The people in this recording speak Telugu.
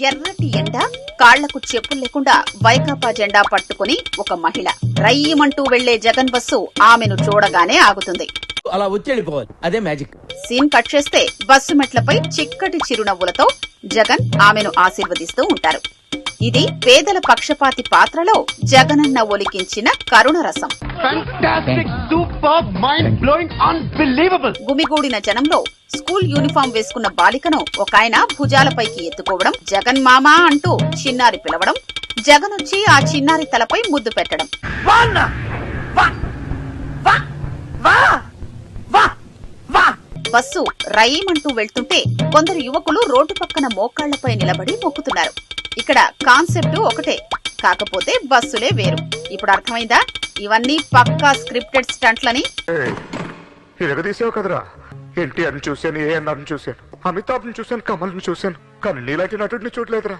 ఎర్రటి ఎండ, కాళ్లకు చెప్పులు లేకుండా వైకాపా జెండా పట్టుకుని ఒక మహిళ రయ్యమంటూ వెళ్లే జగన్ బస్సు ఆమెను చూడగానే ఆగుతుంది. అలా వచ్చేళ్ళిపోవాలి, అదే మ్యాజిక్. సీన్ కట్ చేస్తే బస్సు మెట్లపై చిక్కటి చిరునవ్వులతో జగన్ ఆమెను ఆశీర్వదిస్తూ ఉంటారు. ఇది పేదల పక్షపాతి పాత్రలో జగనన్న ఒలికించిన కరుణ రసం. గుమిగూడిన జనంలో స్కూల్ యూనిఫామ్ వేసుకున్న బాలికను ఒకాయన భుజాలపైకి ఎత్తుకోవడం, జగన్ మామా అంటూ చిన్నారి పిలవడం, జగన్ వచ్చి ఆ చిన్నారి తలపై ముద్దు పెట్టడం. బస్సు రయ్యమంటూ వెళ్తుంటే కొందరు యువకులు రోడ్డు పక్కన మోకాళ్లపై నిలబడి మొక్కుతున్నారు. ఇక్కడ కాన్సెప్ట్ ఒకటే, కాకపోతే బస్సులే వేరు. ఇప్పుడు అర్థమైందా? ఇవన్నీ పక్కా స్క్రిప్టెడ్ స్టంట్లని. ఇరగదీసావు కదరా. ఎన్టీఆర్ని చూశాను, ఏఎన్ఆర్ని చూశాను, అమితాబ్ని చూశాను, కమల్ని చూశాను, కానీ నీలాంటి నటుడిని చూడలేదురా.